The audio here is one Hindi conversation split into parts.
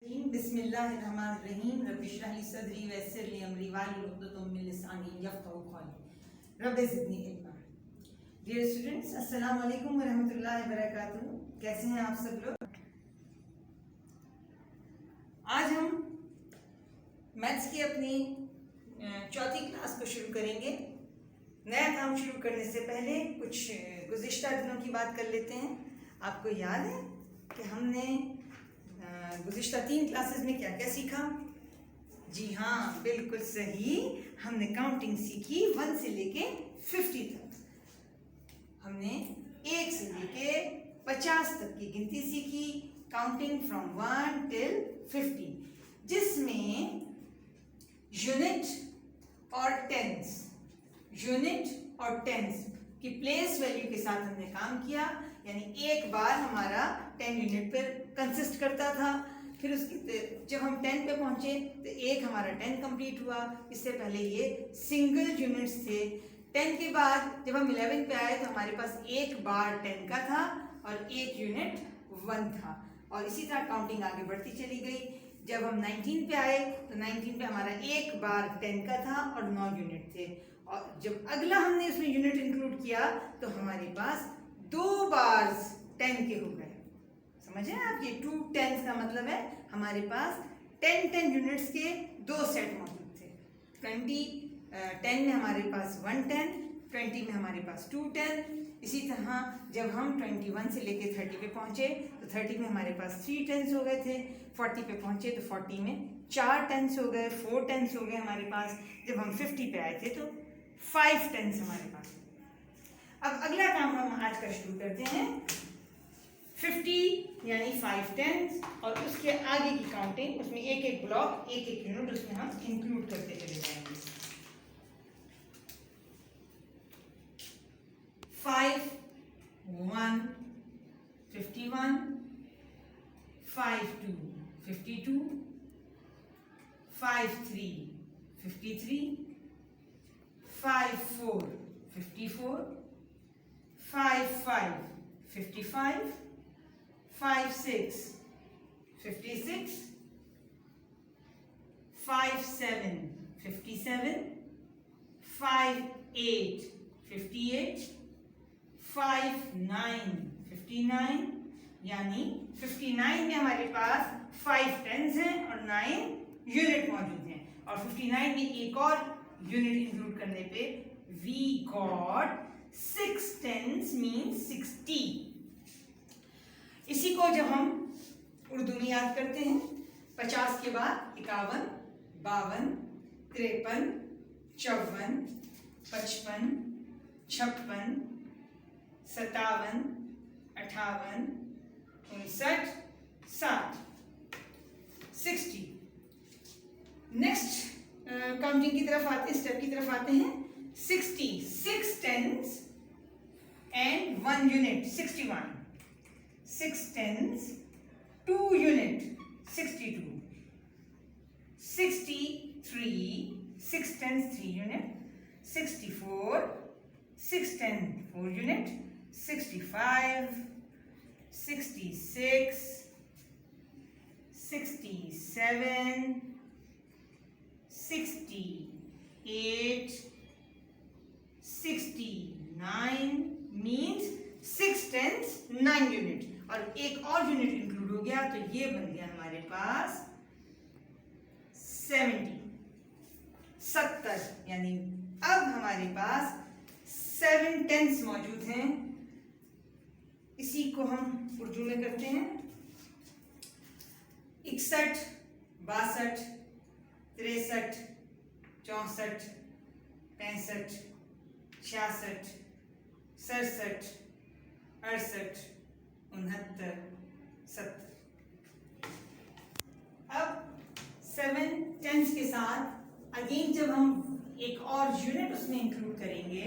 बिस्मिल्लाहिर्रहमानिर्रहीम रब्बिश्रह ली सदरी वयस्सिर ली अमरी वाहलुल उक़दतम मिन लिसानी यफ़क़हू क़ौली रब्बि ज़िदनी इल्मा। डियर स्टूडेंट्स, अस्सलाम वालेकुम व रहमतुल्लाहि व बरकातुहू। कैसे हैं आप सब लोग? आज हम मैथ्स की अपनी चौथी क्लास को शुरू करेंगे। नया काम शुरू करने से पहले कुछ गुज़िश्ता दिनों की बात कर लेते हैं। आपको याद है कि हमने गुज़िश्ता 3 क्लासेस में क्या क्या सीखा? जी हाँ, बिल्कुल सही। हमने काउंटिंग सीखी 1 से लेके 50 तक। हमने 1 से लेके 50 तक की गिनती सीखी, काउंटिंग फ्रॉम 1 till 50, जिसमें यूनिट और टेंस की प्लेस वैल्यू के साथ हमने काम किया। यानी एक बार हमारा 10 यूनिट पर कंसिस्ट करता था। फिर उसकी जब हम 10 पे पहुंचे तो एक हमारा 10 कंप्लीट हुआ। इससे पहले ये सिंगल यूनिट्स थे। 10 के बाद जब हम 11 पे आए तो हमारे पास एक बार 10 का था और एक यूनिट 1 था, और इसी तरह काउंटिंग आगे बढ़ती चली गई। जब हम 19 पे आए तो 19 पे हमारा एक बार 10 का था और 9 यूनिट थे, और जब अगला हमने इसमें यूनिट इंक्लूड किया तो हमारे पास 2 बार्स 10 के हो गए। समझे आप? ये 2 10s का मतलब है हमारे पास 10 यूनिट्स के 2 सेट मौजूद थे। 10 में हमारे पास 1 10, 20 में हमारे पास 2 10। इसी तरह जब हम 21 से लेके 30 पे पहुंचे तो 30 में हमारे पास 3 10s हो गए थे। 40 पे पहुंचे तो 40 में 4 10s हो गए, 4 10s हो गए हमारे पास। जब हम 50 पे आए थे तो 5 10s हमारे पास। अब अगला काम हम आज का शुरू करते हैं। 50 यानी 5 10s और उसके आगे की काउंटिंग, उसमें एक एक ब्लॉक, एक एक यूनिट उसमें हम इंक्लूड करते चले जाएंगे। 5 1 51, 5 2 52, 5 3 53, 5 4 54, 5 5 55, 5 6 56, 5 7 57, 5 8 58, 5 9 59। यानी 59 में हमारे पास 5 10s हैं और 9 यूनिट मौजूद हैं, और 59 में एक और यूनिट इंक्लूड करने पे we got 6 10s means 60। इसी को जब हम उर्दू में याद करते हैं, 50 के बाद 51 52 53 54 55 56 57 58 59 60 60। नेक्स्ट काउंटिंग की तरफ आते हैं, स्टेप की तरफ आते हैं। 60 6 10s and 1 unit 61, 6 10s 2 unit 62, 63 6 10s 3 unit 64, 6 10 4 unit 65, 66 67 68 69 means 6 10s 9 unit, और एक और यूनिट इंक्लूड हो गया तो ये बन गया हमारे पास 70। यानी अब हमारे पास 7 10s मौजूद हैं। इसी को हम उर्दू में करते हैं। 61 62 63 64 65 66 67 68 69 70। अब 7 10s के साथ अगेन जब हम एक और यूनिट उसमें इंक्लूड करेंगे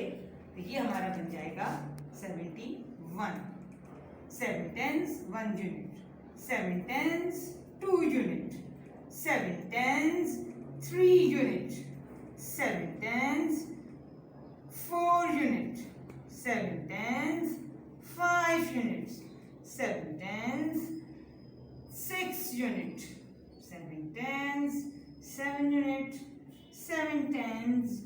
तो ये हमारा बन जाएगा 71। 7 10s 1 unit, 7 10s 2 unit, 7 10s 3 unit, 7 10s 4 unit, 7 10s 5 units, 7 10s 6 unit, 7 tens, 7 unit, 7 tens,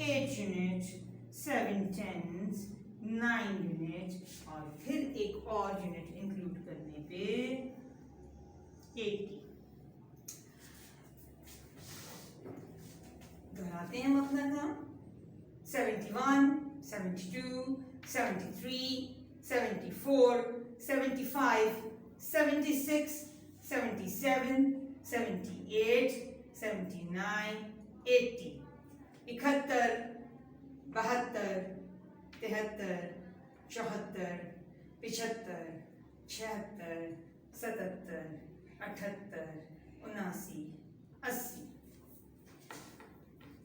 8 unit, 7 tens, 9 unit और फिर एक और यूनिट इंक्लूड करने पे 80। दोहराते हैं हम अपना काम। 71, 72, 73, 74, 75, 76, 77, 78, 79, 80, 71, 72, 73, 74, 75, 76, 77, 78, 79, 80।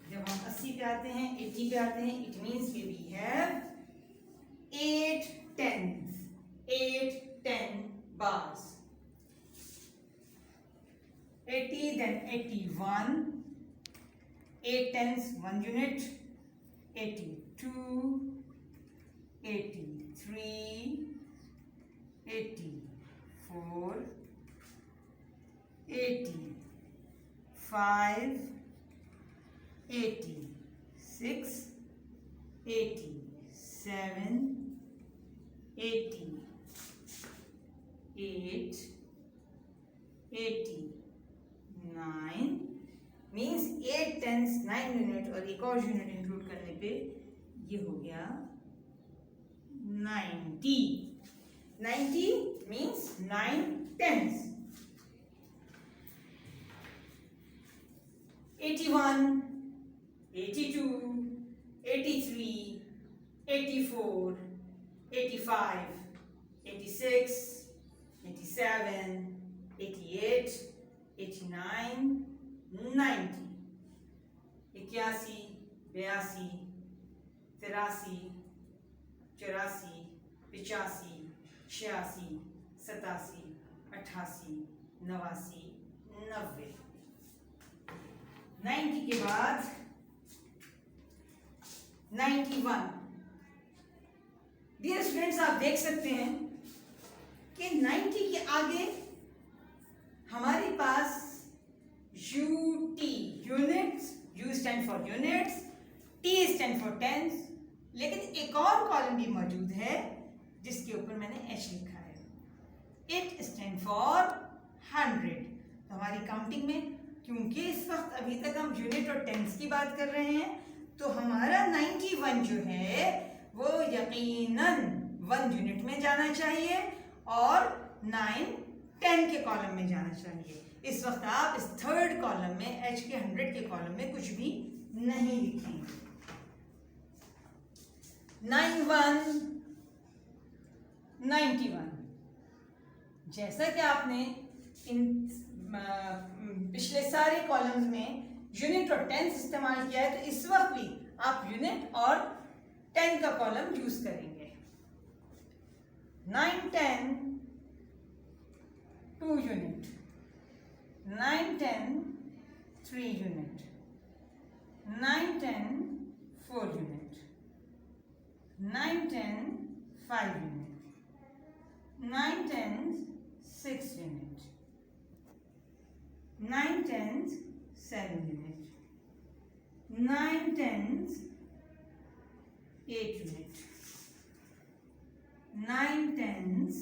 जब हम 80 पे आते हैं, 80 पे आते हैं, इट मीन्स कि we have 8 tens, 8 10 bars. 80, then 81, 8 tens, 1 unit, 82, 83, 84, 85, 86, 87, 88, 89 means 8 tens, 9 unit और एक और यूनिट इंक्लूड करने पे ये हो गया 90। 90 मीन्स 9 tens। 81, 82, 83, 84, 85, 86, 87, 88, 89, 90, 81, 82, 83, 84, 85, 86, 87, 88, 89, 90। 90 के बाद 91। डियर स्टूडेंट्स, आप देख सकते हैं कि 90 के आगे हमारे पास UT units, U stand for units, T stand for tens, लेकिन एक और कॉलम भी मौजूद है जिसके ऊपर मैंने H लिखा है। It stand for 100। तो हमारी काउंटिंग में, क्योंकि इस वक्त अभी तक हम यूनिट और टेंस की बात कर रहे हैं, तो हमारा 91 जो है वो यकीनन 1 यूनिट में जाना चाहिए और 9 10 के कॉलम में जाना चाहिए। इस वक्त आप इस थर्ड कॉलम में, H के 100 के कॉलम में कुछ भी नहीं लिखेंगे। 91, 91। जैसा कि आपने इन पिछले सारे कॉलम्स में यूनिट और टेंस इस्तेमाल किया है, तो इस वक्त भी आप यूनिट और 10 का कॉलम यूज करेंगे। 9 10 2 unit, 9 10 3 unit, 9 10 4 unit, 9 10 5 unit, 9 10 6 unit, 9 tens 7 unit, 9 tens 8 unit, 9 tens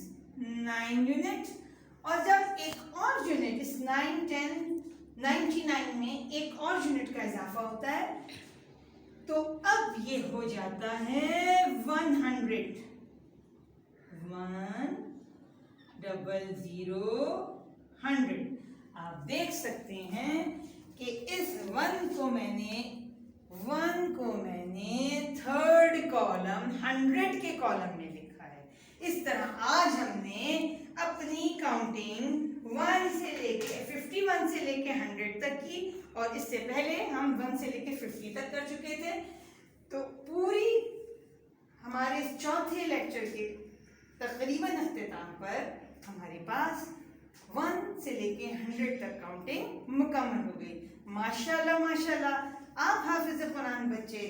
9 unit। और जब एक और यूनिट इस 9 10 99 में एक और यूनिट का इजाफा होता है, तो अब ये हो जाता है 100। 100। आप देख सकते हैं कि इस 1 को मैंने थर्ड कॉलम 100 के कॉलम में लिखा है। इस तरह आज हमने अपनी काउंटिंग 1 से लेके 51 से लेके 100 तक की, और इससे पहले हम 1 से लेके 50 तक कर चुके थे। तो पूरी हमारे चौथे लेक्चर के तकरीबन अख्तिताम पर हमारे पास 1 से लेके 100 तक काउंटिंग मुकम्मल हो गई। माशाल्लाह माशाल्लाह, आप हाफिज कुरान बच्चे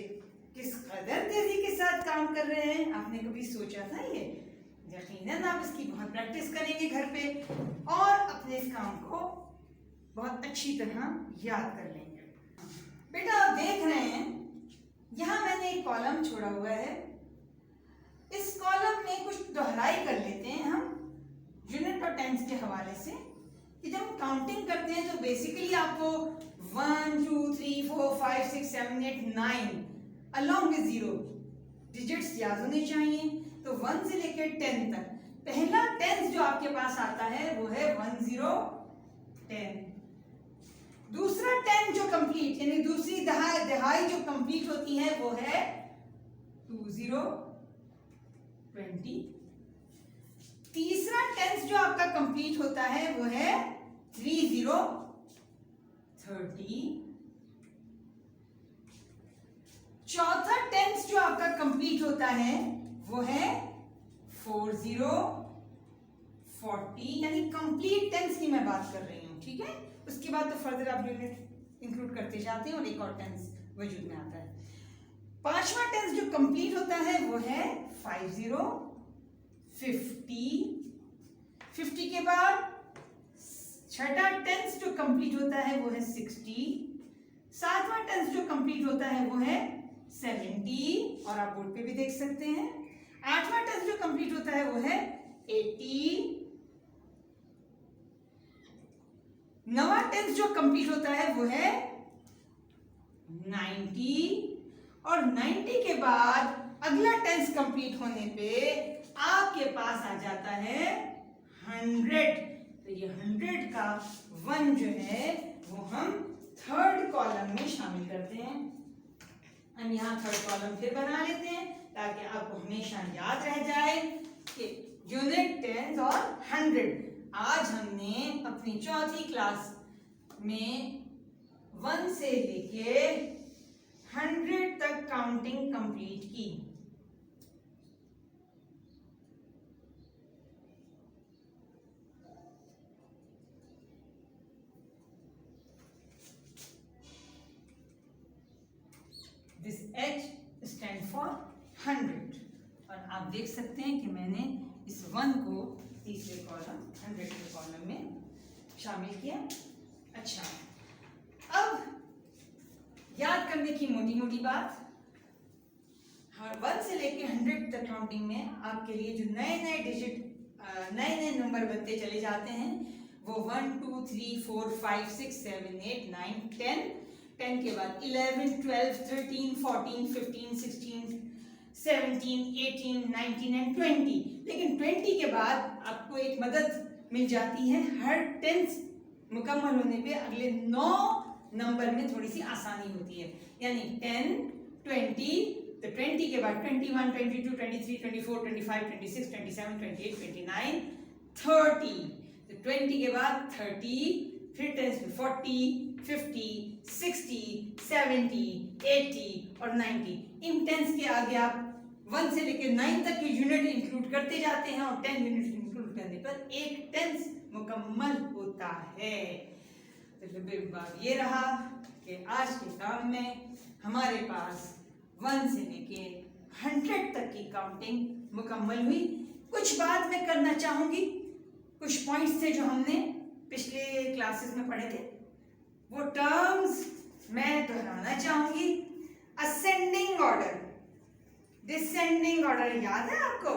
किस कदर तेजी के साथ काम कर रहे हैं, आपने कभी सोचा था ये? यकीनन आप इसकी बहुत प्रैक्टिस करेंगे घर पे और अपने इस काम को बहुत अच्छी तरह याद कर लेंगे। बेटा आप देख रहे हैं यहाँ मैंने एक कॉलम छोड़ा हुआ है। इस कॉलम में कुछ दोहराई कर लेते हैं हम यूनिट और टेंस के हवाले से कि जब हम काउंटिंग करते हैं तो बेसिकली आपको 1 2 3 4 5 6 7 8 9 अलॉन्ग विद 0 डिजिट्स याद होने चाहिए। तो 1 से लेकर 10 तक पहला टेंस जो आपके पास आता है वो है 1 0 10। दूसरा 10 जो कंप्लीट यानी दूसरी दहाई जो कंप्लीट होती है वो है 2 0 20। तीसरा टेंस जो आपका कंप्लीट होता है वो है 3 0 30। चौथा टेंस जो आपका कंप्लीट होता है वो है 4 0 40। यानी कंप्लीट टेंस की मैं बात कर रही हूं, ठीक है। उसके बाद तो फर्दर आप यूनिट इंक्लूड करते जाते हैं और एक और टेंस वजूद में आता है। पांचवा टेंस जो कंप्लीट होता है वो है 5 0 50। 50 के बाद छठा टेंस जो कंप्लीट होता है वो है 60। सातवां टेंस जो कंप्लीट होता है वो है 70 और आप बोर्ड पे भी देख सकते हैं। आठवां टेंस जो कंप्लीट होता है वो है 80। नवा टेंस जो कंप्लीट होता है वो है 90 और 90 के बाद अगला टेंस कंप्लीट होने पे आपके पास आ जाता है 100। तो ये 100 का 1 जो है वो हम थर्ड कॉलम में शामिल करते हैं। हम यहाँ थर्ड कॉलम फिर बना लेते हैं ताकि आपको हमेशा याद रह जाए कि यूनिट, टेंस और 100। आज हमने अपनी चौथी क्लास में 1 से लेके 100 तक काउंटिंग कंप्लीट की। दिस H स्टैंड फॉर 100 और आप देख सकते हैं कि मैंने इस 1 को तीसरे कॉलम 100 के कॉलम में शामिल किया। अच्छा, अब याद करने की मोटी मोटी बात, हर 1 से लेके 100 तक काउंटिंग में आपके लिए जो नए नए डिजिट नए नए नंबर बनते चले जाते हैं वो 1 2 3 4 5 6 7 8 9 10। 10 के बाद 11 12 13 14 15 16 17 18 19 एंड 20। लेकिन 20 के बाद आपको एक मदद मिल जाती है। हर टेंस मुकम्मल होने पे अगले 9 नंबर में थोड़ी सी आसानी होती है। यानी 10 20, तो 20 के बाद 21 22 23 24 25 26 27 28 29 30। तो 20 के बाद 30, फिर टेंस में 40 50 60 70 80 और 90। इन टेंस के आगे आप 1 से लेकर 9 तक के यूनिट इंक्लूड करते जाते हैं और 10 यूनिट इंक्लूड करने पर एक टेंस मुकम्मल होता है। तो फिर बात ये रहा कि आज के काम में हमारे पास 1 से लेके 100 तक की काउंटिंग मुकम्मल हुई। कुछ बात मैं करना चाहूंगी, कुछ पॉइंट्स थे जो हमने पिछले क्लासेस में पढ़े थे, वो टर्म्स मैं दोहराना चाहूंगी। असेंडिंग ऑर्डर, डिसेंडिंग ऑर्डर याद है आपको?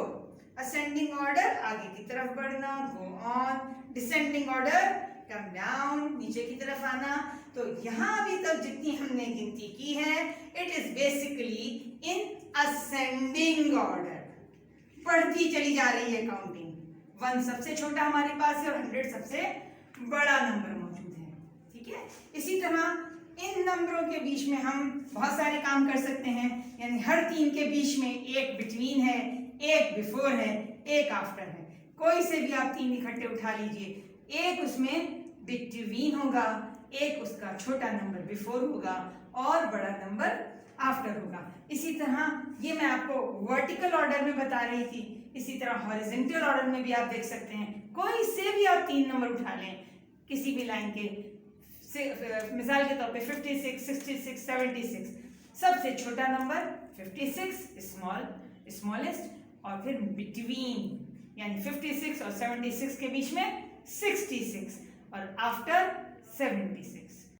असेंडिंग ऑर्डर आगे की तरफ बढ़ना, go on. Descending order come down, नीचे की तरफ आना। तो यहाँ अभी तक जितनी हमने गिनती की है it is basically in ascending order, बढ़ती चली जा रही है काउंटिंग। 1 सबसे छोटा हमारे पास है और 100 सबसे बड़ा नंबर मौजूद है, ठीक है। इसी तरह इन नंबरों के बीच में हम बहुत सारे काम कर सकते हैं। यानी हर 3 के बीच में एक बिटवीन है, एक बिफोर है, एक आफ्टर है। कोई से भी आप 3 इकट्ठे उठा लीजिए, एक उसमें बिटवीन होगा, एक उसका छोटा नंबर बिफोर होगा और बड़ा नंबर आफ्टर होगा। इसी तरह ये मैं आपको वर्टिकल ऑर्डर में बता रही थी, इसी तरह हॉरिजॉन्टल ऑर्डर में भी आप देख सकते हैं। कोई से भी आप 3 नंबर उठा लें किसी भी लाइन के, मिसाल के तौर पे 56 66 76, सबसे छोटा नंबर 56 स्मॉलेस्ट और फिर बिटवीन यानी 56 और 76 के बीच में 66 और आफ्टर 70।